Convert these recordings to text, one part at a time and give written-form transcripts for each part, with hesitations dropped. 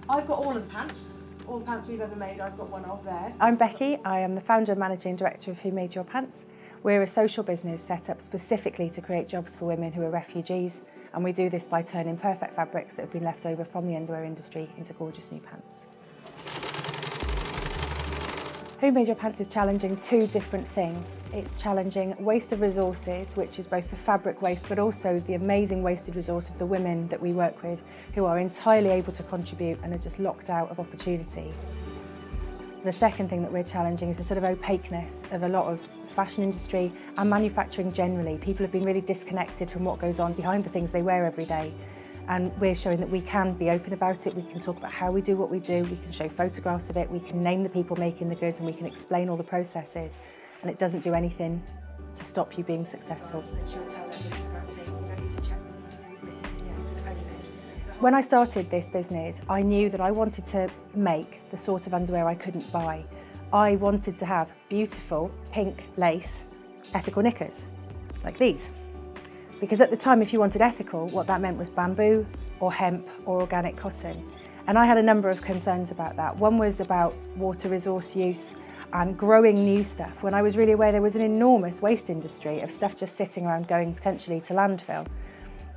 I've got all of the pants. All the pants we've ever made, I've got one of there. I'm Becky. I am the founder and managing director of Who Made Your Pants. We're a social business set up specifically to create jobs for women who are refugees, and we do this by turning perfect fabrics that have been left over from the underwear industry into gorgeous new pants. Who Made Your Pants is challenging two different things. It's challenging waste of resources, which is both the fabric waste but also the amazing wasted resource of the women that we work with who are entirely able to contribute and are just locked out of opportunity. The second thing that we're challenging is the sort of opaqueness of a lot of fashion industry and manufacturing generally. People have been really disconnected from what goes on behind the things they wear every day. And we're showing that we can be open about it, we can talk about how we do what we do, we can show photographs of it, we can name the people making the goods and we can explain all the processes, and it doesn't do anything to stop you being successful. When I started this business, I knew that I wanted to make the sort of underwear I couldn't buy. I wanted to have beautiful pink lace ethical knickers, like these. Because at the time, if you wanted ethical, what that meant was bamboo or hemp or organic cotton. And I had a number of concerns about that. One was about water resource use and growing new stuff, when I was really aware there was an enormous waste industry of stuff just sitting around going potentially to landfill.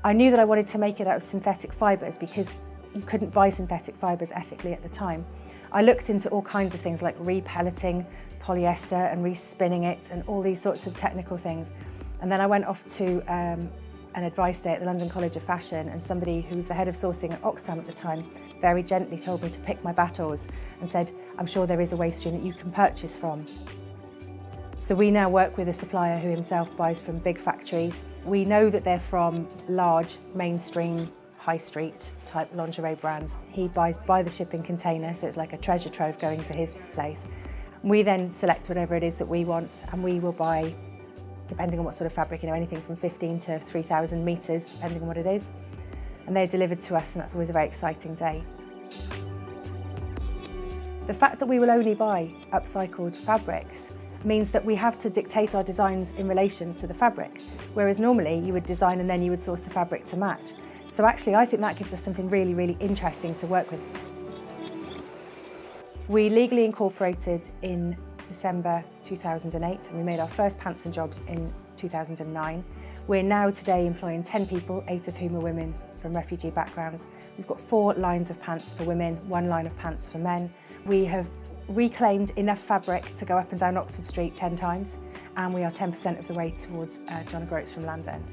I knew that I wanted to make it out of synthetic fibres because you couldn't buy synthetic fibres ethically at the time. I looked into all kinds of things like repelleting polyester and respinning it and all these sorts of technical things. And then I went off to an advice day at the London College of Fashion, and somebody who was the head of sourcing at Oxfam at the time very gently told me to pick my battles and said, I'm sure there is a waste stream that you can purchase from. So we now work with a supplier who himself buys from big factories. We know that they're from large, mainstream, high street type lingerie brands. He buys by the shipping container, so it's like a treasure trove going to his place. We then select whatever it is that we want, and we will buy, depending on what sort of fabric, anything from 15 to 3,000 metres, depending on what it is. And they're delivered to us, and that's always a very exciting day. The fact that we will only buy upcycled fabrics means that we have to dictate our designs in relation to the fabric, whereas normally you would design and then you would source the fabric to match. So actually, I think that gives us something really, really interesting to work with. We legally incorporated in December 2008, and we made our first pants and jobs in 2009. We're now today employing 10 people, 8 of whom are women from refugee backgrounds. We've got 4 lines of pants for women, 1 line of pants for men. We have reclaimed enough fabric to go up and down Oxford Street 10 times, and we are 10% of the way towards John O'Groats from Land's End.